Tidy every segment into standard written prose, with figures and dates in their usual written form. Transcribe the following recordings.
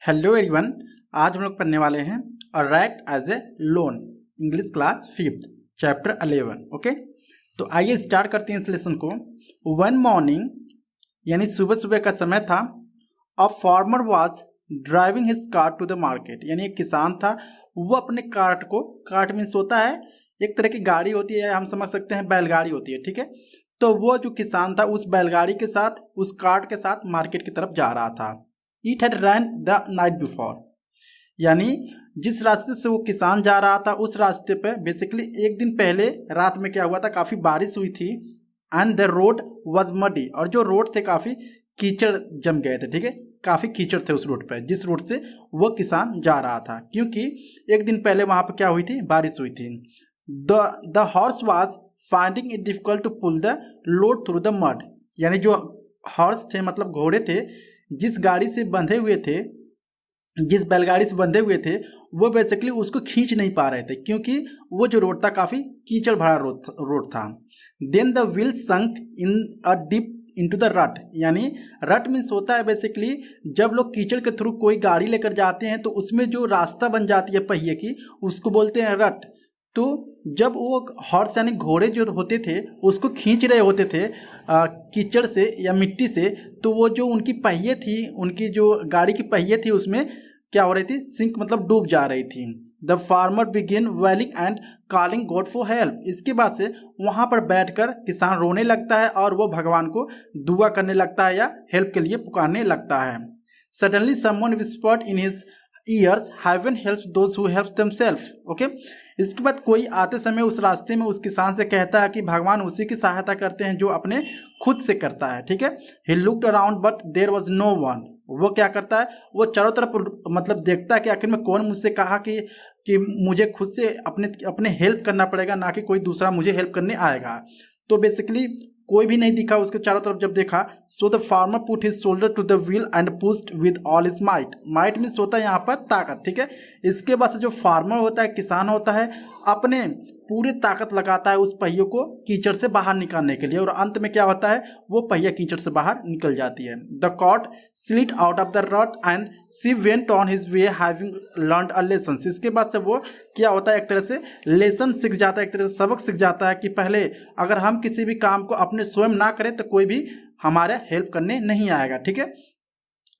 Hello everyone. आज हम लोग पढ़ने वाले हैं right as a loan, English class 5th chapter 11। Okay, तो आइए स्टार्ट करते हैं इस लेसन को। वन मॉर्निंग यानी सुबह सुबह का समय था। A farmer was driving his car to the market, यानी एक किसान था, वो अपने कार्ट मीन्स होता है एक तरह की गाड़ी होती है, हम समझ सकते हैं बैलगाड़ी होती है, ठीक है। तो वो जो किसान था उस बैलगाड़ी के साथ, उस कार्ट के साथ मार्केट की तरफ जा रहा था। It had rain the night before, यानी जिस रास्ते से वो किसान जा रहा था उस रास्ते पे बेसिकली एक दिन पहले रात में क्या हुआ था, काफ़ी बारिश हुई थी। And the road was muddy, और जो रोड थे काफ़ी कीचड़ जम गए थे, ठीक है, काफ़ी कीचड़ थे उस रोड पे जिस रोड से वो किसान जा रहा था, क्योंकि एक दिन पहले वहाँ पे क्या हुई थी, बारिश हुई थी। The horse was finding it difficult to pull the load through the mud, यानी जो हॉर्स थे मतलब घोड़े थे, जिस गाड़ी से बंधे हुए थे, जिस बैलगाड़ी से बंधे हुए थे, वो बेसिकली उसको खींच नहीं पा रहे थे, क्योंकि वो जो रोड था काफ़ी कीचड़ भरा रोड था। Then the wheel sunk in a deep into the rut, यानी रट मीन्स होता है बेसिकली जब लोग कीचड़ के थ्रू कोई गाड़ी लेकर जाते हैं तो उसमें जो रास्ता बन जाती है पहिए की, उसको बोलते हैं रट। तो जब वो हॉर्स यानी घोड़े जो होते थे उसको खींच रहे होते थे कीचड़ से या मिट्टी से, तो वो जो उनकी पहिए थी, उनकी जो गाड़ी की पहिए थी उसमें क्या हो रही थी, सिंक मतलब डूब जा रही थी। The farmer begin wailing and calling God for help, इसके बाद से वहाँ पर बैठकर किसान रोने लगता है और वो भगवान को दुआ करने लगता है या हेल्प के लिए पुकारने लगता है। Suddenly someone whispered in his ears, heaven helps those who helps themselves. Okay, इसके बाद कोई आते समय उस रास्ते में उस किसान से कहता है कि भगवान उसी की सहायता करते हैं जो अपने खुद से करता है, ठीक है। He looked around but there was no one, वो क्या करता है, वो चारों तरफ मतलब देखता है कि आखिर में कौन मुझसे कहा कि मुझे खुद से अपने हेल्प करना पड़ेगा, ना कि कोई दूसरा मुझे हेल्प करने आएगा। तो बेसिकली कोई भी नहीं दिखा उसके चारों तरफ जब देखा। So the farmer put his shoulder to the wheel and pushed with all his might, might means होता है यहाँ पर ताकत, ठीक है। इसके बाद से जो फार्मर होता है, किसान होता है, अपने पूरी ताकत लगाता है उस पहिए को कीचड़ से बाहर निकालने के लिए, और अंत में क्या होता है, वो पहिया कीचड़ से बाहर निकल जाती है। The cart slid out of the rut and she went on his way having learned a lesson, इसके बाद से वो क्या होता है, एक तरह से लेसन सीख जाता है, एक तरह से सबक सीख जाता है कि पहले अगर हम किसी भी काम को अपने स्वयं ना करें तो कोई भी हमारे हेल्प करने नहीं आएगा, ठीक है।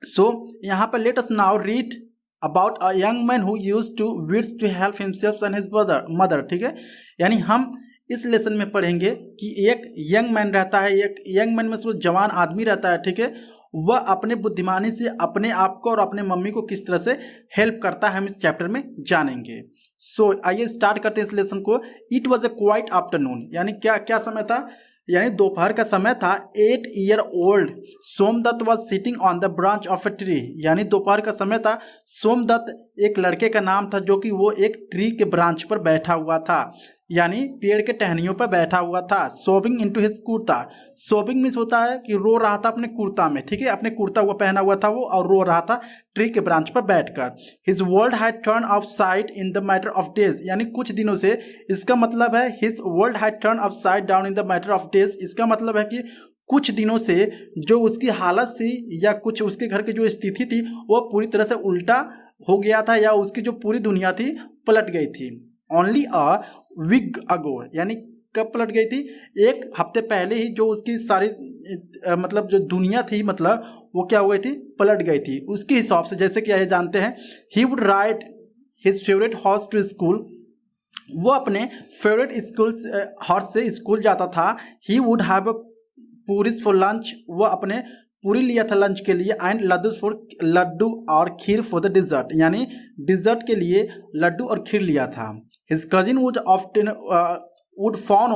सो यहाँ पर let us now read about a young man who used to wits to help himself and his mother, ठीक है। यानी हम इस लेसन में पढ़ेंगे कि एक यंग मैन रहता है, एक यंग मैन में से जवान आदमी रहता है, ठीक है। वह अपने बुद्धिमानी से अपने आप को और अपने मम्मी को किस तरह से हेल्प करता है, हम इस चैप्टर में जानेंगे। सो आइए स्टार्ट करते हैं इस लेसन को। It was a quite afternoon, यानी क्या क्या समय था, यानी दोपहर का समय था। 8 year old Somdutt was sitting on the branch of a tree, यानी दोपहर का समय था। सोमदत्त एक लड़के का नाम था जो कि वो एक ट्री के ब्रांच पर बैठा हुआ था, यानी पेड़ के टहनियों पर बैठा हुआ था। सोबिंग इनटू हिज कुर्ता, सोबिंग मीन्स होता है कि रो रहा था अपने कुर्ता में, ठीक है, अपने कुर्ता वो पहना हुआ था वो, और रो रहा था ट्री के ब्रांच पर बैठकर। His world had turn off side in the matter of days, यानी कुछ दिनों से, इसका मतलब है his world had turn off side down in the matter of days, इसका मतलब है कि कुछ दिनों से जो उसकी हालत थी या कुछ उसके घर की जो स्थिति थी वो पूरी तरह से उल्टा हो गया था, या उसकी जो पूरी दुनिया थी पलट गई थी। ओनली अ वीक अगो, यानी कब पलट गई थी, एक हफ्ते पहले ही जो उसकी सारी मतलब जो दुनिया थी, मतलब वो क्या हो गई थी, पलट गई थी उसके हिसाब से। जैसे कि ये जानते हैं, he would ride his favourite horse to school, वो अपने फेवरेट स्कूल हॉर्स से स्कूल जाता था। He would have puris for lunch, वो अपने पूरी लिया था लंच के लिए। एंड लड्डू और खीर फॉर द डिजर्ट, यानी डिजर्ट के लिए लड्डू और खीर लिया था। His cousin would often would fawn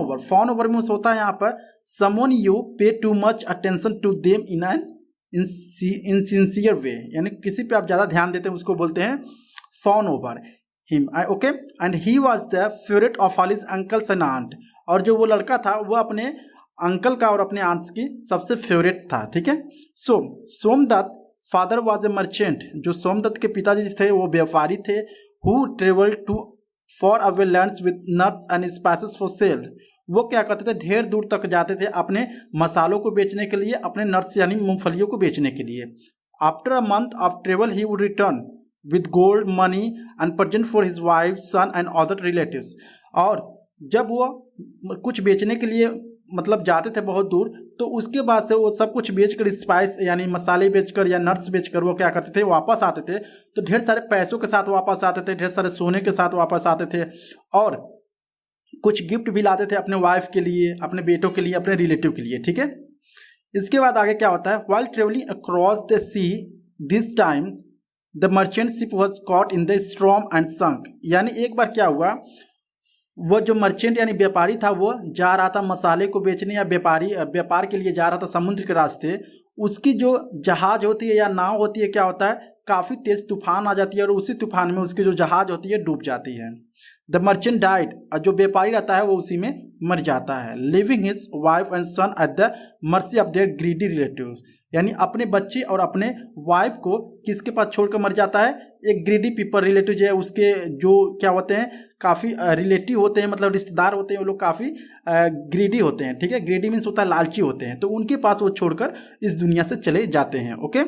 over में होता है यहाँ पर someone you pay too much attention to them in an insincere way, यानी किसी पे आप ज़्यादा ध्यान देते हैं उसको बोलते हैं fawn over him, okay. And he was the favourite of all his uncles and aunt, और जो वो लड़का था वो अपने अंकल का और अपने आंट्स की सबसे फेवरेट था, ठीक है। So Somdatt father was a merchant, जो सोमदत्त के पिताजी थे वो व्यापारी थे। Who travelled to far away lands with nuts and spices for sale, वो क्या करते थे, ढेर दूर तक जाते थे अपने मसालों को बेचने के लिए, अपने नट्स यानी मूंगफलियों को बेचने के लिए। After a month of travel he would return with gold money and present for his wife son and other relatives. और जब वो कुछ बेचने के लिए मतलब जाते थे बहुत दूर, तो उसके बाद से वो सब कुछ बेचकर, स्पाइस यानी मसाले बेचकर या नट्स बेचकर वो क्या करते थे, वापस आते थे। तो ढेर सारे पैसों के साथ वापस आते थे, ढेर सारे सोने के साथ वापस आते थे, और कुछ गिफ्ट भी लाते थे अपने वाइफ के लिए, अपने बेटों के लिए, अपने रिलेटिव के लिए। ठीक है, इसके बाद आगे क्या होता है, while travelling across the sea this time the merchant ship was caught in the storm and sunk. यानी एक बार क्या हुआ, वो जो मर्चेंट यानी व्यापारी था, वो जा रहा था मसाले को बेचने या व्यापार के लिए जा रहा था समुद्र के रास्ते। उसकी जो जहाज होती है या नाव होती है, क्या होता है, काफ़ी तेज तूफान आ जाती है और उसी तूफान में उसकी जो जहाज होती है डूब जाती है। द मर्चेंट डाइड, और जो व्यापारी रहता है वो उसी में मर जाता है। Leaving his wife and son at the mercy of their greedy relatives. यानी अपने बच्चे और अपने वाइफ को किसके पास छोड़कर मर जाता है, एक ग्रीडी पीपल, रिलेटिव जो है उसके, जो क्या होते हैं, काफ़ी रिलेटिव होते हैं, मतलब रिश्तेदार होते हैं, वो लोग काफ़ी ग्रीडी होते हैं। ठीक है, ग्रीडी मीन्स होता है लालची होते हैं, तो उनके पास वो छोड़कर इस दुनिया से चले जाते हैं। Okay,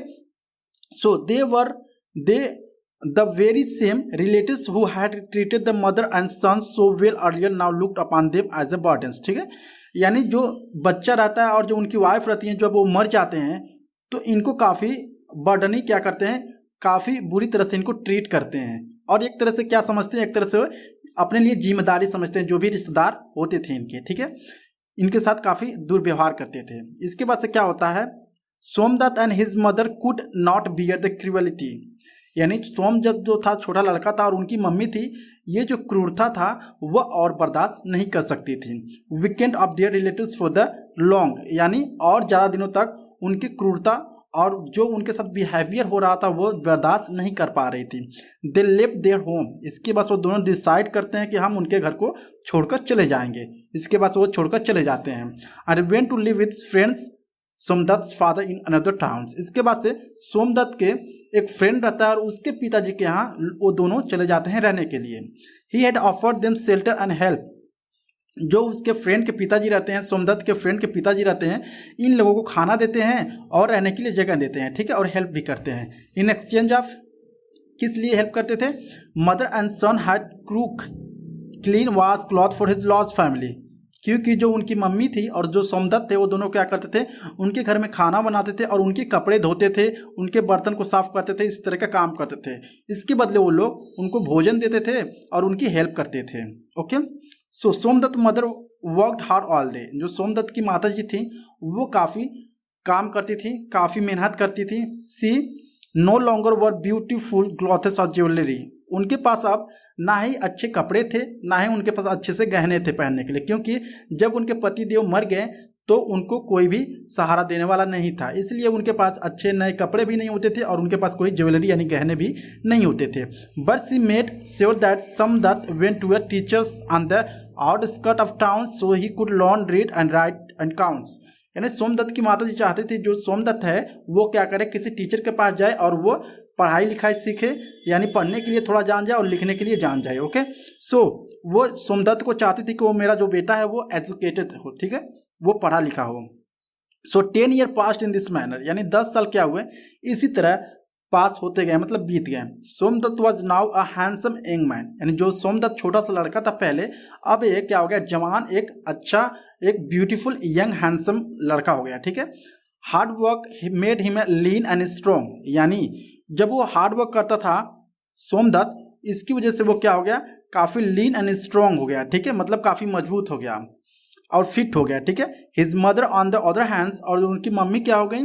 so they the very same relatives who had treated the mother and son so well earlier now looked upon them as a burdens। ठीक है, यानी जो बच्चा रहता है और जो उनकी वाइफ रहती हैं, जब वो मर जाते हैं तो इनको काफ़ी बर्डनी क्या करते हैं, काफ़ी बुरी तरह से इनको ट्रीट करते हैं, और एक तरह से क्या समझते हैं, एक तरह से अपने लिए जिम्मेदारी समझते हैं, जो भी रिश्तेदार होते थे इनके। ठीक है, इनके साथ काफ़ी दुर्व्यवहार करते थे। इसके बाद से क्या होता है, Somdatt and his mother could not bear the cruelty. यानी सोमदत्त जो था छोटा लड़का था और उनकी मम्मी थी, ये जो क्रूरता था वह और बर्दाश्त नहीं कर सकती थी। Weekend of their relatives for the long, यानी और ज़्यादा दिनों तक उनकी क्रूरता और जो उनके साथ बिहेवियर हो रहा था वो बर्दाश्त नहीं कर पा रही थी। दे लेफ्ट देयर होम, इसके बाद वो दोनों डिसाइड करते हैं कि हम उनके घर को छोड़कर चले जाएंगे। इसके बाद वो छोड़कर चले जाते हैं। And went to live with friends Somdutt father in another towns. इसके बाद से सोमदत्त के एक फ्रेंड रहता है और उसके पिताजी के यहाँ वो दोनों चले जाते हैं रहने के लिए। He had offered them shelter and help. जो उसके फ्रेंड के पिताजी रहते हैं, सोमदत्त के फ्रेंड के पिताजी रहते हैं, इन लोगों को खाना देते हैं और रहने के लिए जगह देते हैं। ठीक है, और हेल्प भी करते हैं। इन एक्सचेंज ऑफ, किस लिए हेल्प करते थे, mother and son had cook clean wash cloth for his lost family. क्योंकि जो उनकी मम्मी थी और जो सोमदत्त थे वो दोनों क्या करते थे, उनके घर में खाना बनाते थे और उनके कपड़े धोते थे, उनके बर्तन को साफ करते थे, इस तरह का काम करते थे। इसके बदले वो लोग उनको भोजन देते थे और उनकी हेल्प करते थे। Okay, so Somdatt mother worked hard all day. जो सोमदत्त की माता जी थी वो काफ़ी काम करती थी, काफ़ी मेहनत करती थी। सी नो लॉन्गर वर ब्यूटीफुल क्लॉथ्स और ज्वेलरी। उनके पास अब ना ही अच्छे कपड़े थे, ना ही उनके पास अच्छे से गहने थे पहनने के लिए, क्योंकि जब उनके पति देव मर गए तो उनको कोई भी सहारा देने वाला नहीं था। इसलिए उनके पास अच्छे नए कपड़े भी नहीं होते थे और उनके पास कोई ज्वेलरी यानी गहने भी नहीं होते थे। But she made sure that Somdutt went to a teachers on the outskirt of town so he could learn read and write and counts. यानी सोमदत्त की माता जी चाहते थे जो सोमदत्त है वो क्या करे, किसी टीचर के पास जाए और वो पढ़ाई लिखाई सीखे, यानी पढ़ने के लिए थोड़ा जान जाए और लिखने के लिए जान जाए। ओके, सो वो सोमदत्त को चाहती थी कि वो मेरा जो बेटा है वो एजुकेटेड हो, ठीक है, वो पढ़ा लिखा हो। सो 10 year past in this manner, यानी 10 साल क्या हुए इसी तरह पास होते गए, मतलब बीत गए। Somdutt was now a handsome young man, यानी जो सोमदत्त छोटा सा लड़का था पहले, अब ये क्या हो गया, जवान, एक अच्छा, एक ब्यूटीफुल यंग हैंडसम लड़का हो गया। ठीक है, hard work made him lean and strong, यानी जब वो हार्ड वर्क करता था सोमदत्त, इसकी वजह से वो क्या हो गया, काफ़ी लीन एंड स्ट्रॉन्ग हो गया। ठीक है, मतलब काफ़ी मजबूत हो गया और फिट हो गया। ठीक है, his mother on the other hands, और उनकी मम्मी क्या हो गई,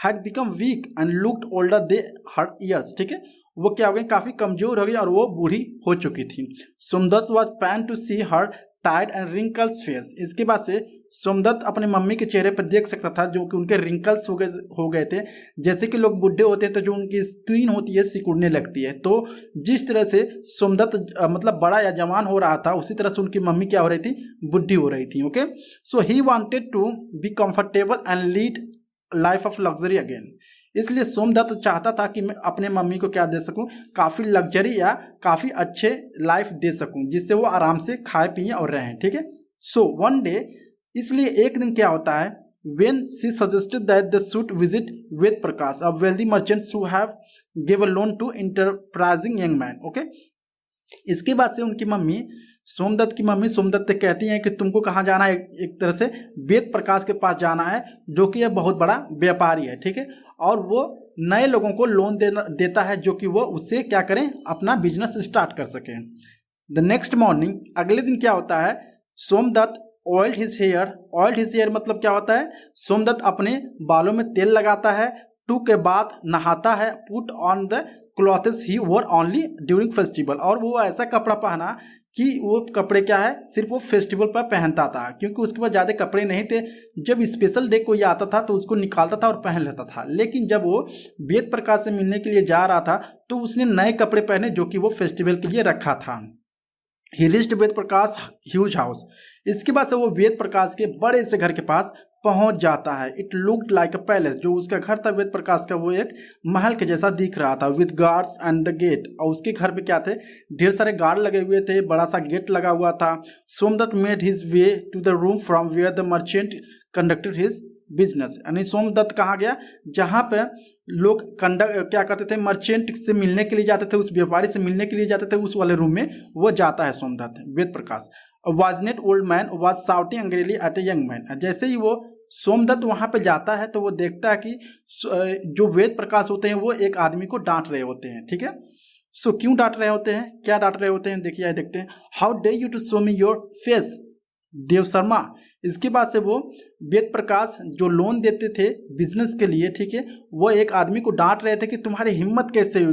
had become weak and looked older they her years. ठीक है, वो क्या हो गई, काफ़ी कमजोर हो गई और वो बूढ़ी हो चुकी थी। Somdutt was pain to see her टाइड एंड रिंकल्स फेस। इसके बाद से सोमदत्त अपने मम्मी के चेहरे पर देख सकता था जो कि उनके रिंकल्स हो गए थे। जैसे कि लोग बूढ़े होते हैं तो जो उनकी स्किन होती है सिकुड़ने लगती है, तो जिस तरह से सोमदत्त मतलब बड़ा या जवान हो रहा था, उसी तरह से उनकी मम्मी क्या हो रही थी, बुढ़ी हो रही थी। Okay, so he wanted to be comfortable and lead life of luxury again. इसलिए सोमदत्त चाहता था कि मैं अपने मम्मी को क्या दे सकूं, काफ़ी लग्जरी या काफ़ी अच्छे लाइफ दे सकूं, जिससे वो आराम से खाए पिए और रहें। ठीक है, सो वन डे, इसलिए एक दिन क्या होता है, when she suggested that they should visit Ved Prakash, a wealthy merchant who have gave a loan to enterprising young man. Okay, इसके बाद से उनकी मम्मी सोमदत्त की मम्मी सोमदत्त कहती हैं कि तुमको कहाँ जाना है, एक तरह से वेद प्रकाश के पास जाना है जो कि यह बहुत बड़ा व्यापारी है, ठीक है, और वो नए लोगों को लोन देता है जो कि वो उससे क्या करें, अपना बिजनेस स्टार्ट कर सकें। द नेक्स्ट मॉर्निंग, अगले दिन क्या होता है, सोमदत्त ऑयल्ड हिज हेयर मतलब क्या होता है, सोमदत्त अपने बालों में तेल लगाता है, टू के बाद नहाता है, पुट ऑन द क्लॉथ्स ही वोर ओनली ड्यूरिंग फेस्टिवल, और वो ऐसा कपड़ा पहना कि वो कपड़े क्या है सिर्फ वो फेस्टिवल पर पहनता था, क्योंकि उसके पास ज़्यादा कपड़े नहीं थे। जब स्पेशल डे कोई आता था तो उसको निकालता था और पहन लेता था, लेकिन जब वो वेद प्रकाश से मिलने के लिए जा रहा था तो उसने नए कपड़े पहने जो कि वो फेस्टिवल के लिए रखा था। He reached Ved Prakash huge house, इसके बाद से वो वेद प्रकाश के बड़े से घर के पास पहुंच जाता है। It looked like a palace, जो उसका घर था वेद प्रकाश का वो एक महल के जैसा दिख रहा था, with guards and the gate, और उसके घर पे क्या थे, ढेर सारे गार्ड लगे हुए थे, बड़ा सा गेट लगा हुआ था। Somdutt made his way to the room from where the merchant conducted his business, यानी सोमदत्त कहाँ गया, जहाँ पे लोग क्या करते थे, मर्चेंट से मिलने के लिए जाते थे, उस व्यापारी से मिलने के लिए जाते थे, उस वाले रूम में वो जाता है सोमदत्त वेद प्रकाश। वाजनेट old man was shouting angrily at a young man, जैसे ही वो सोमदत्त वहां पे जाता है तो वो देखता है कि जो वेद प्रकाश होते हैं वो एक आदमी को डांट रहे होते हैं, ठीक है। सो क्यों डांट रहे होते हैं, क्या डांट रहे होते हैं, देखिए देखते हैं। How dare you to show me your face Dev Sharma, इसके बाद से वो वेद प्रकाश जो लोन देते थे बिजनेस के लिए, ठीक है, वो एक आदमी को डांट रहे थे कि तुम्हारी हिम्मत कैसे,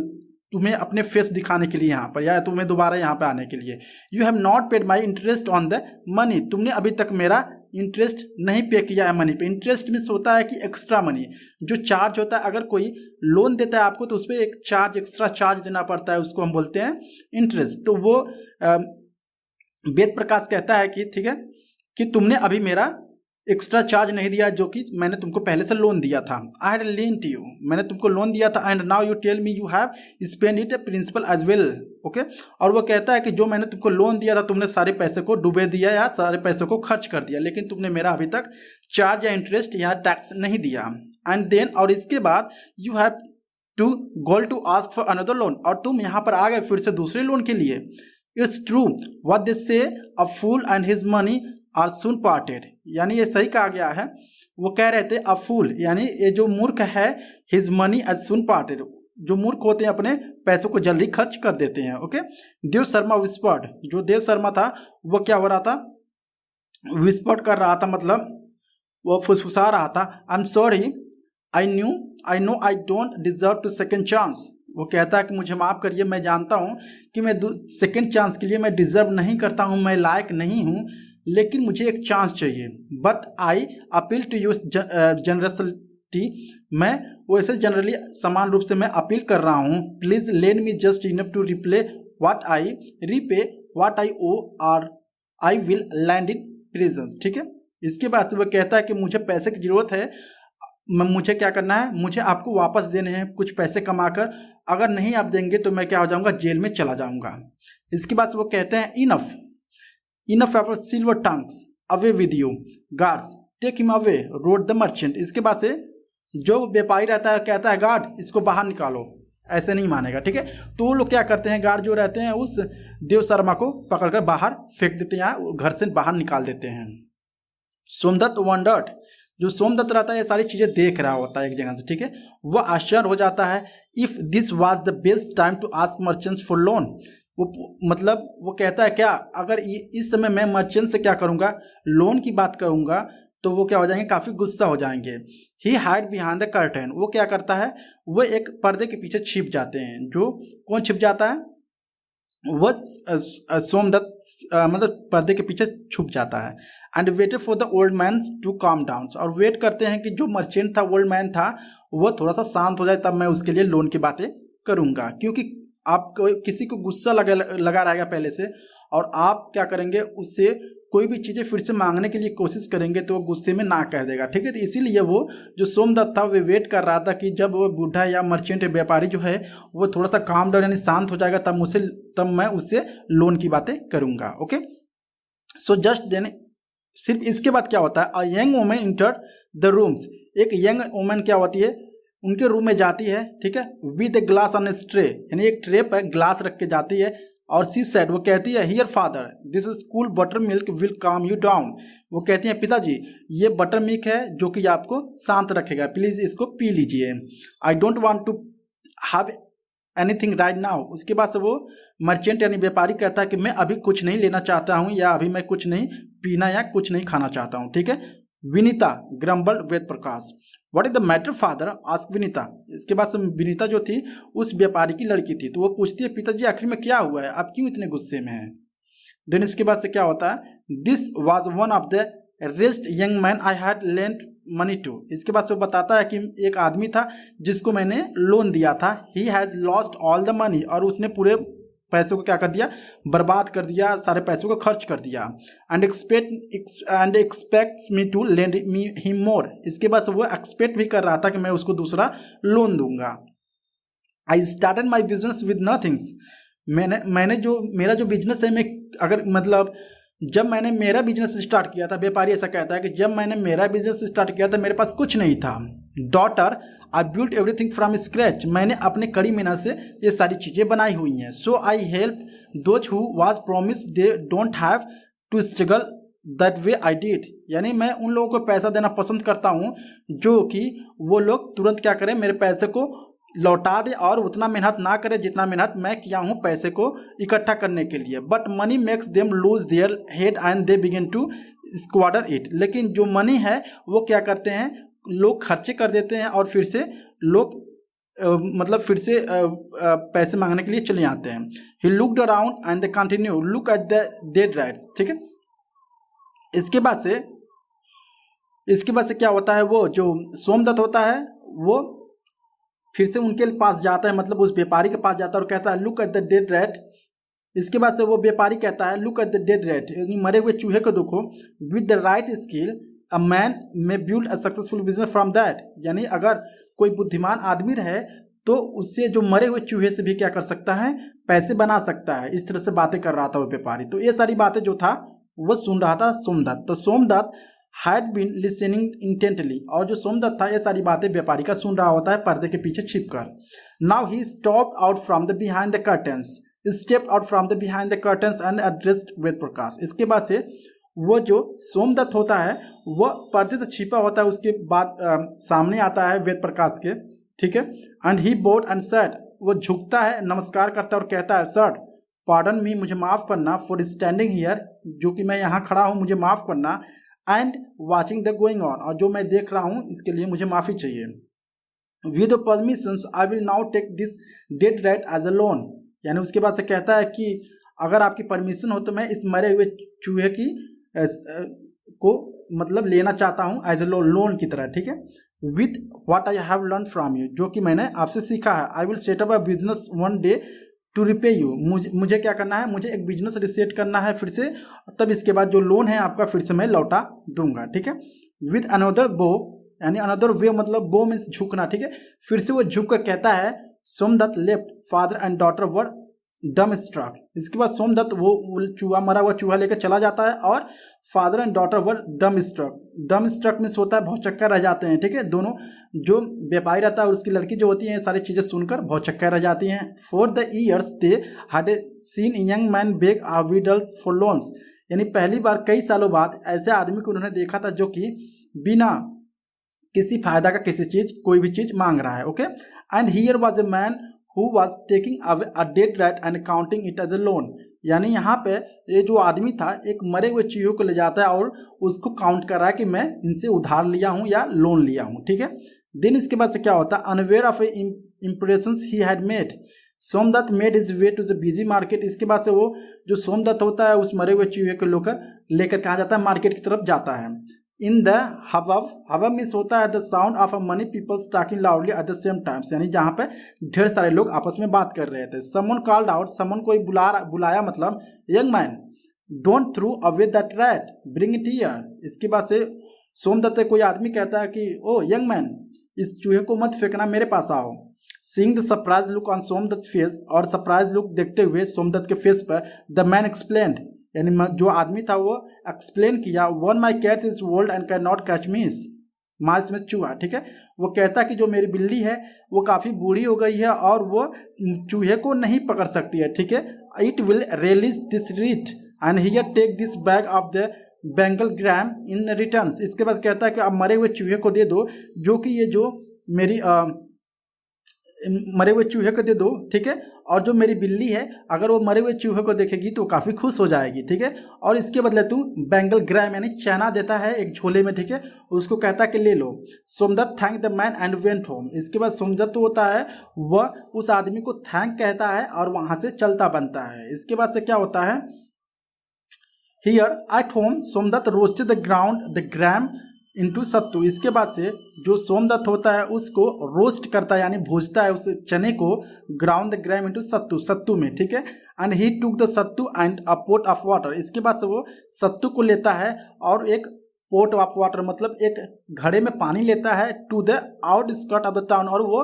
तुम्हें अपने फेस दिखाने के लिए यहाँ पर, या तुम्हें दोबारा यहाँ पे आने के लिए। You have not paid my interest on the money, तुमने अभी तक मेरा इंटरेस्ट नहीं पे किया है मनी पे। इंटरेस्ट मीन्स होता है कि एक्स्ट्रा मनी, जो चार्ज होता है, अगर कोई लोन देता है आपको तो उस पर एक चार्ज, एक्स्ट्रा चार्ज देना पड़ता है, उसको हम बोलते हैं इंटरेस्ट। तो वो वेद प्रकाश कहता है कि ठीक है कि तुमने अभी मेरा एक्स्ट्रा चार्ज नहीं दिया जो कि मैंने तुमको पहले से लोन दिया था। आई हैड लेंट यू, मैंने तुमको लोन दिया था, and now you tell me you have spend it principal as well. Okay, और वो कहता है कि जो मैंने तुमको लोन दिया था तुमने सारे पैसे को डुबे दिया या सारे पैसे को खर्च कर दिया, लेकिन तुमने मेरा अभी तक चार्ज या इंटरेस्ट या टैक्स नहीं दिया। एंड देन, और इसके बाद you have to gall to ask for another loan, और तुम यहाँ पर आ गए फिर से दूसरे लोन के लिए। It's true what they say, a fool and his money are soon parted, यानी ये सही कहा गया है। वो कह रहे थे अ फूल, यानी ये जो मूर्ख है, his money as soon parted, जो मूर्ख होते हैं अपने पैसों को जल्दी खर्च कर देते हैं। ओके, देव शर्मा विस्पर्ड, जो देव शर्मा था वो क्या हो रहा था, विस्पर्ड कर रहा था, मतलब वो फुसफुसा रहा था। I am sorry, I know I don't deserve to second chance, वो कहता है कि मुझे माफ़ करिए, मैं जानता हूँ कि मैं सेकेंड चांस के लिए मैं डिजर्व नहीं करता हूँ, मैं लायक नहीं हूँ, लेकिन मुझे एक चांस चाहिए। But I appeal to you generosity, मैं वैसे जनरली समान रूप से मैं अपील कर रहा हूँ। Please let me just enough to replay what I repay what I owe, or I will land in prison. ठीक है, इसके बाद से वो कहता है कि मुझे पैसे की जरूरत है, मुझे क्या करना है, मुझे आपको वापस देने हैं कुछ पैसे कमाकर, अगर नहीं आप देंगे तो मैं क्या हो जाऊंगा, जेल में चला जाऊंगा। इसके बाद से वो कहते हैं enough of silver tongues away with you guards take him away roared the merchant. इसके बाद से जो व्यापारी रहता है कहता है गार्ड इसको बाहर निकालो, ऐसे नहीं मानेगा। ठीक है, तो वो लोग क्या करते हैं, गार्ड जो रहते हैं उस देव शर्मा को पकड़कर बाहर फेंक देते हैं, घर से बाहर निकाल देते हैं। सोमदत्त वंडर्ड, जो सोमदत्त रहता है ये सारी चीजें देख रहा होता है एक जगह से। ठीक है, वह आश्चर्य हो जाता है। If this was the best time to ask merchants for loan, वो मतलब वो कहता है क्या, अगर इस समय मैं मर्चेंट से क्या करूंगा, लोन की बात करूंगा तो वो क्या हो जाएंगे, काफी गुस्सा हो जाएंगे। ही हाइड बिहाइंड द कर्टेन, वो क्या करता है, वो एक पर्दे के पीछे छिप जाते हैं। जो कौन छिप जाता है, वह सोमदत्त मतलब पर्दे के पीछे छुप जाता है। And waited for the old man to calm down, और वेट करते हैं कि जो मर्चेंट था, ओल्ड मैन था, वो थोड़ा सा शांत हो जाए, तब मैं उसके लिए लोन की बातें करूंगा। क्योंकि आप किसी को गुस्सा लगा रहेगा पहले से, और आप क्या करेंगे, उससे कोई भी चीज़ें फिर से मांगने के लिए कोशिश करेंगे तो वो गुस्से में ना कह देगा। ठीक है, तो इसीलिए वो जो सोमदत्त था वो वेट कर रहा था कि जब वो बूढ़ा या मर्चेंट व्यापारी जो है वो थोड़ा सा काम डाउन यानी शांत हो जाएगा, तब मैं उससे लोन की बातें करूंगा। ओके, सो जस्ट देन सिर्फ इसके बाद क्या होता है, a young woman enter the rooms, एक यंग वुमन क्या होती है उनके रूम में जाती है, ठीक है, with a glass on A tray, यानी एक ट्रे पर ग्लास रख के जाती है, और सी सेड, वो कहती है, here father this is cool butter milk will काम यू डाउन, वो कहती हैं पिताजी ये बटर मिल्क है जो कि आपको शांत रखेगा, प्लीज इसको पी लीजिए, I don't want to have anything right now. उसके बाद से वो मर्चेंट यानी व्यापारी कहता है कि मैं अभी कुछ नहीं लेना चाहता हूँ, या अभी मैं कुछ नहीं पीना या कुछ नहीं खाना चाहता हूँ, ठीक है। Vinita grumbled Ved Prakash, what is the matter father ask Vinita. इसके बाद से विनीता जो थी उस व्यापारी की लड़की थी, तो वो पूछती है पिताजी आखिर में क्या हुआ है, आप क्यों इतने गुस्से में हैं। देन इसके बाद से क्या होता है, this was one of the rest young man I had lent money to. इसके बाद से वो बताता है कि एक आदमी था जिसको मैंने लोन दिया था, he has lost all the money, और उसने पूरे पैसों को क्या कर दिया, बर्बाद कर दिया, सारे पैसों को खर्च कर दिया, and expects me to lend me him more. इसके बाद से वो एक्सपेक्ट भी कर रहा था कि मैं उसको दूसरा लोन दूंगा। I started my business with nothings, मैंने जो मेरा जो बिजनेस है, मैं अगर मतलब जब मैंने मेरा बिजनेस स्टार्ट किया था, व्यापारी ऐसा कहता है कि जब मैंने मेरा बिजनेस स्टार्ट किया था मेरे पास कुछ नहीं था। Daughter I built everything from scratch, मैंने अपने कड़ी मेहनत से ये सारी चीज़ें बनाई हुई हैं। So I help those who was promise they don't have to struggle that way I did, यानी मैं उन लोगों को पैसा देना पसंद करता हूँ जो कि वो लोग तुरंत क्या करें, मेरे पैसे को लौटा दे और उतना मेहनत ना करे जितना मेहनत मैं किया हूँ पैसे को इकट्ठा करने के लिए। But money makes them lose their head and they begin to squander it, लेकिन जो मनी है वो क्या करते हैं, लोग खर्चे कर देते हैं और फिर से लोग मतलब फिर से पैसे मांगने के लिए चले आते हैं। ही looked around and they continue look at the dead rights, ठीक है। इसके बाद से क्या होता है, वो जो सोमदत्त होता है वो फिर से उनके पास जाता है, मतलब उस व्यापारी के पास जाता है और कहता है look at the dead rat. इसके बाद से वो व्यापारी कहता है look at the dead rat, यानी मरे हुए चूहे को देखो, with the right skill a man may build a successful business from that, यानी अगर कोई बुद्धिमान आदमी रहे तो उससे जो मरे हुए चूहे से भी क्या कर सकता है, पैसे बना सकता है। इस तरह से बातें कर रहा था वो व्यापारी। तो ये सारी बातें जो था वो सुन रहा था सोमदत्त। तो Somdutt had been listening intently, और जो सोमदत्त था ये सारी बातें व्यापारी का सुन रहा होता है पर्दे के पीछे छिपकर। Now he stopped out from the behind the curtains, stepped out from the behind the curtains and addressed Ved Prakash. इसके बाद से वो जो सोमदत्त होता है वह पर्दे से छिपा होता है, उसके बाद सामने आता है वेद प्रकाश के, ठीक है। And he bowed and said, वो झुकता है, नमस्कार करता है और कहता है सर पार्डन मी, मुझे माफ़ करना, फॉर स्टैंडिंग हियर, जो कि मैं यहाँ खड़ा हूँ मुझे माफ़ करना, and watching the going on, और जो मैं देख रहा हूँ इसके लिए मुझे माफ़ी चाहिए। With permissions I will now take this dead rat as a loan, यानी उसके बाद से कहता है कि अगर आपकी परमिशन हो तो मैं इस मरे हुए चूहे की को मतलब लेना चाहता हूँ एज ए लोन की तरह, ठीक है। With what I have learn from you, जो कि मैंने आपसे सीखा है। I will set up a business one day to repay you, मुझे क्या करना है, मुझे एक बिजनेस रिसेट करना है फिर से, तब इसके बाद जो लोन है आपका फिर से मैं लौटा दूंगा, ठीक है। विद अनदर बो, यानी अनदर वे मतलब बो मीन्स झुकना, ठीक है। फिर से वो झुक कर कहता है Somdatt left, father and daughter were dumbstruck. इसके बाद सोमदत्त वो चूहा, मरा हुआ चूहा लेकर चला जाता है और फादर एंड डॉटर वर डम स्ट्रक। डम स्ट्रक मीन्स होता है भौचक्का रह जाते हैं, ठीक है। दोनों जो व्यापारी रहता है और उसकी लड़की जो होती है सारी चीज़ें सुनकर भौचक्का रह जाती हैं। For the years they had seen young man beg विडल्स फॉर लोन्स, यानी पहली बार कई सालों बाद ऐसे आदमी को उन्होंने देखा था जो कि बिना किसी फायदा का किसी चीज़ कोई भी चीज़ मांग रहा है, okay. And here was a man who was taking away a dead rat and counting it as a loan, यानी यहाँ पे ये जो आदमी था एक मरे हुए चूहे को ले जाता है और उसको काउंट कर रहा है कि मैं इनसे उधार लिया हूँ या लोन लिया हूँ, ठीक है। देन इसके बाद से क्या होता है, unaware of impressions he had made, Somdutt made his way to the busy market. इसके बाद से वो जो सोमदत्त होता है उस मरे हुए चूहे को लेकर कहाँ जाता है, मार्केट की तरफ जाता है। इन द हवव, हवव मीन्स होता है the sound of a many peoples talking loudly at the same times, यानी जहाँ पे ढेर सारे लोग आपस में बात कर रहे थे। समवन कॉल्ड आउट, समवन कोई बुलाया मतलब young man don't throw away that rat bring it here. इसके बाद से सोमदत्त कोई आदमी कहता है कि ओ यंग मैन, इस चूहे को मत फेंकना, मेरे पास आओ। Seeing the surprise look on Somdutt face, और सरप्राइज लुक देखते हुए सोमदत्त के फेस पर द मैन एक्सप्लेन्ड, यानी जो आदमी था वो एक्सप्लेन किया, one my cat is old and can not catch mice, मास में चूहा, ठीक है। वो कहता है कि जो मेरी बिल्ली है वो काफ़ी बूढ़ी हो गई है और वो चूहे को नहीं पकड़ सकती है, ठीक है। It will release this rat and here take this bag of the Bengal gram in return. इसके बाद कहता है कि अब मरे हुए चूहे को दे दो, जो कि ये जो मेरी मरे हुए चूहे को दे दो, ठीक है। और जो मेरी बिल्ली है अगर वो मरे हुए चूहे को देखेगी तो काफ़ी खुश हो जाएगी, ठीक है। और इसके बदले तुम बेंगल ग्राम यानी चना देता है एक झोले में, ठीक है। उसको कहता है कि ले लो। Somdatt thank the man and went home. इसके बाद सोमदत्त होता है वह उस आदमी को थैंक कहता है और वहाँ से चलता बनता है। इसके बाद से क्या होता है, here at home Somdatt roasted the gram into sattu. इसके बाद से जो सोमदत्त होता है उसको रोस्ट करता है यानी भूजता है उस चने को, ground the gram into sattu, सत्तू में, ठीक है। And he took the sattu and a pot of water. इसके बाद से वो सत्तू को लेता है और एक पोट ऑफ वाटर मतलब एक घड़े में पानी लेता है, to the outskirt of the town, और वो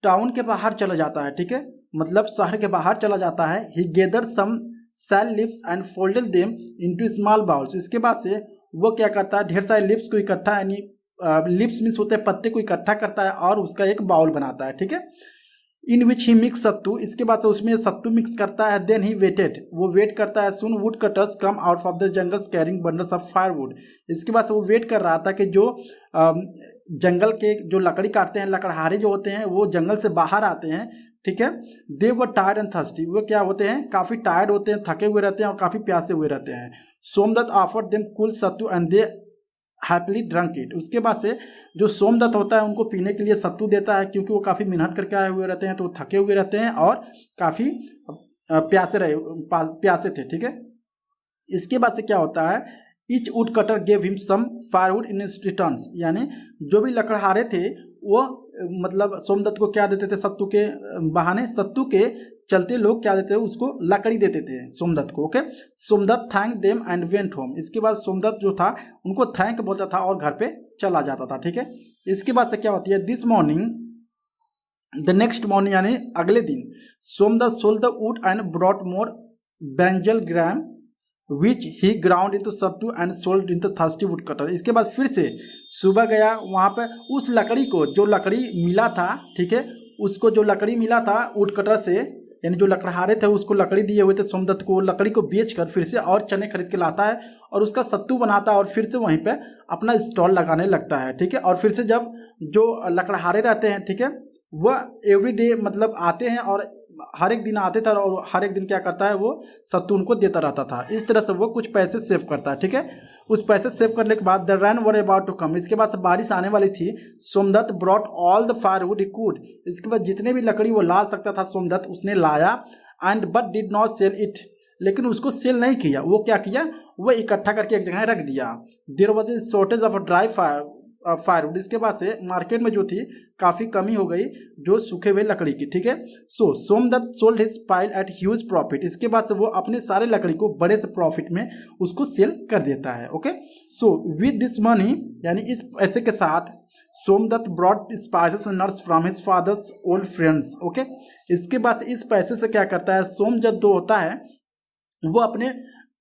टाउन के बाहर चला जाता है, ठीक है, मतलब शहर के बाहर चला जाता है। He gather some sal leaves and folded them into small bowls. इसके बाद से वो क्या करता है, ढेर सारे लिप्स को इकट्ठा, यानी लिप्स मीन्स होते हैं पत्ते को इकट्ठा करता है और उसका एक बाउल बनाता है, ठीक है। In which he mix sattu. इसके बाद से उसमें सत्तू मिक्स करता है। देन ही वेटेड, वो वेट करता है। Soon woodcutters come out of the jungles carrying bundles of firewood. इसके बाद से वो वेट कर रहा था कि जो जंगल के जो लकड़ी काटते हैं, लकड़हारे जो होते हैं वो जंगल से बाहर आते हैं, ठीक है। दे वर टायर्ड एंड थर्स्टी, वो क्या होते हैं, काफ़ी टायर्ड होते हैं, थके हुए रहते हैं और काफ़ी प्यासे हुए रहते हैं। Somdutt offered them cool sattu and they happily drunk it. उसके बाद से जो सोमदत्त होता है उनको पीने के लिए सत्तू देता है, क्योंकि वो काफ़ी मेहनत करके आए हुए रहते हैं तो वो थके हुए रहते हैं और काफ़ी प्यासे थे, ठीक है। इसके बाद से क्या होता है, each wood cutter gave him some firewood in return, यानी जो भी लकड़हारे थे वो मतलब सोमदत्त को क्या देते थे, सत्तू के बहाने, सत्तू के चलते लोग क्या देते थे उसको, लकड़ी देते थे सोमदत्त को, okay. Somdutt thank them and went home. इसके बाद सोमदत्त जो था उनको थैंक बोलता था और घर पे चला जाता था, ठीक है। इसके बाद से क्या होती है, this morning, the next morning यानी अगले दिन, Somdutt sold the wood and brought more Bengal gram which he ground into sattu and sold into thirsty wood cutter. इसके बाद फिर से सुबह गया वहाँ पे, उस लकड़ी को जो लकड़ी मिला था, ठीक है, उसको जो लकड़ी मिला था वुड कटर से, यानी जो लकड़हारे थे उसको लकड़ी दिए हुए थे सोमदत्त को, लकड़ी को बेचकर फिर से और चने खरीद के लाता है और उसका सत्तू बनाता है और फिर से वहीं पे अपना स्टॉल लगाने लगता है, ठीक है। और फिर से जब जो लकड़हारे रहते हैं, ठीक है, वह एवरी डे मतलब आते हैं और हर एक दिन आते थे और हर एक दिन क्या करता है वो सत्तू उनको देता रहता था। इस तरह से वो कुछ पैसे सेव करता है, ठीक है। उस पैसे सेव करने के बाद the rain were about to come. इसके बाद से बारिश आने वाली थी। Somdutt brought all the firewood he could. इसके बाद जितने भी लकड़ी वो ला सकता था सोमदत्त उसने लाया, and but did not sell it, लेकिन उसको सेल नहीं किया। वो क्या किया, वो इकट्ठा करके एक जगह रख दिया। There was a shortage of dry firewood. इसके बाद से मार्केट में जो थी काफ़ी कमी हो गई जो सूखे हुए लकड़ी की, ठीक है। So Somdatt sold his pile at huge profit. इसके बाद से वो अपने सारे लकड़ी को बड़े से प्रॉफिट में उसको सेल कर देता है, okay. So with this money, यानी इस पैसे के साथ Somdutt brought spices and nuts from his father's old friends, okay. इसके बाद से इस पैसे से क्या करता है, सोमदत्त जो होता है वो अपने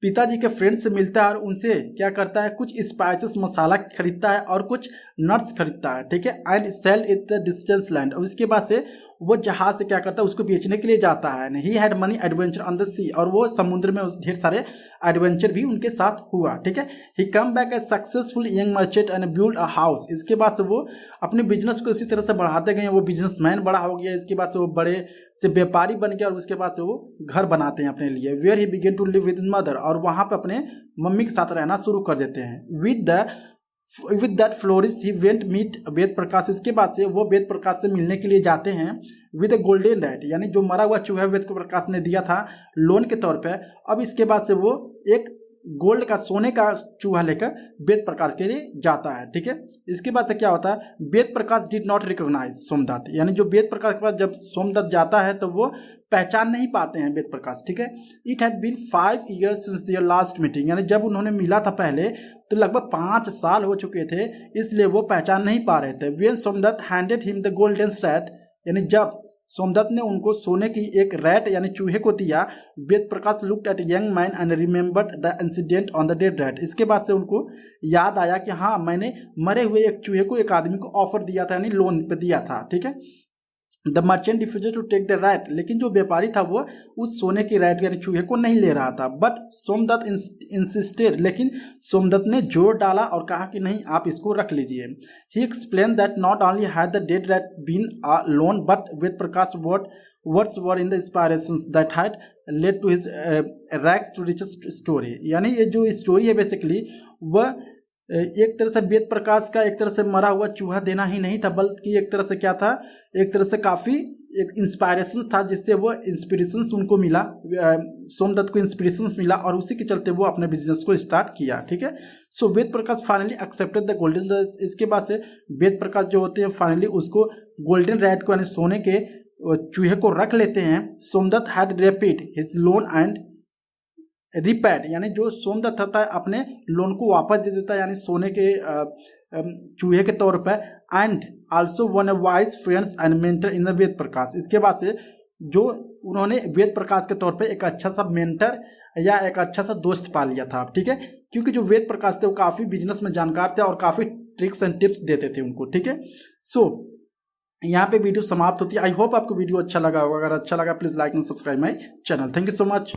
पिताजी के फ्रेंड से मिलता है और उनसे क्या करता है, कुछ स्पाइसेस मसाला खरीदता है और कुछ नट्स खरीदता है, ठीक है। And sell it the distance land. और इसके बाद से वो जहाज से क्या करता है उसको बेचने के लिए जाता है। He had many adventure on the sea, और वो समुद्र में ढेर सारे एडवेंचर भी उनके साथ हुआ, ठीक है। He come back a successful young merchant and build a house. इसके बाद से वो अपने बिजनेस को इसी तरह से बढ़ाते गए, वो बिजनेसमैन बड़ा हो गया। इसके बाद से वो बड़े से व्यापारी बन गया और उसके बाद से वो घर बनाते हैं अपने लिए। Where he began to live with his mother, और वहाँ पे अपने मम्मी के साथ रहना शुरू कर देते हैं। With that flourish he went meet Ved Prakash. इसके बाद से वो वेद प्रकाश से मिलने के लिए जाते हैं विद ए गोल्डन रैट, यानी जो मरा हुआ चूहा वेद प्रकाश ने दिया था लोन के तौर पे। अब इसके बाद से वो एक गोल्ड का, सोने का चूहा लेकर वेद प्रकाश के लिए जाता है, ठीक है। इसके बाद से क्या होता है, Ved Prakash did not recognise Somdatt, यानी जो वेद प्रकाश के पास जब सोमदत्त जाता है तो वो पहचान नहीं पाते हैं वेद प्रकाश, ठीक है। It had been 5 years since their last meeting, यानी जब उन्होंने मिला था पहले तो लगभग 5 साल हो चुके थे, इसलिए वो पहचान नहीं पा रहे थे। When Somdutt handed him the golden statue, यानी जब सोमदत्त ने उनको सोने की एक रैट यानी चूहे को दिया। Ved Prakash looked at young man and remembered the incident on the dead rat. इसके बाद से उनको याद आया कि हाँ, मैंने मरे हुए एक चूहे को एक आदमी को ऑफर दिया था, यानी लोन पे दिया था। ठीक है। The merchant refuse to take the rat, लेकिन जो व्यापारी था वो उस सोने की रैट यानी चूहे को नहीं ले रहा था। बट सोमदत्त इंसिस्टेड, लेकिन सोमदत्त ने जोर डाला और कहा कि नहीं, आप इसको रख लीजिए। He explain that not only had the dead rat been a loan but Ved Prakash words were in the inspirations that had led to his rags to riches story. यानी ये जो स्टोरी है बेसिकली वह एक तरह से वेद प्रकाश का एक तरह से मरा हुआ चूहा देना ही नहीं था, बल्कि एक तरह से क्या था, एक तरह से काफ़ी एक इंस्पायरेशन था, जिससे वो इंस्पिरेशंस उनको मिला, सोमदत्त को इंस्पिरेशंस मिला और उसी के चलते वो अपने बिजनेस को स्टार्ट किया। ठीक है। सो Ved Prakash finally accepted the golden. इसके बाद से वेद प्रकाश जो होते हैं फाइनली उसको गोल्डन रैट को यानी सोने के चूहे को रख लेते हैं। Somdutt had repaid his loan and repaid, यानी जो सोमदत्त होता है अपने लोन को वापस दे देता है, यानी सोने के चूहे के तौर पर। And also won a wise friends and mentor in the Ved Prakash. इसके बाद से जो उन्होंने वेद प्रकाश के तौर पे एक अच्छा सा मेंटर या एक अच्छा सा दोस्त पा लिया था। ठीक है। क्योंकि जो वेद प्रकाश थे वो काफ़ी बिजनेस में जानकार थे और काफ़ी ट्रिक्स एंड टिप्स देते थे उनको। ठीक है। सो यहाँ पे वीडियो समाप्त होती है। आई होप आपको वीडियो अच्छा लगा होगा। अगर अच्छा लगा please like and subscribe my channel. Thank you so much.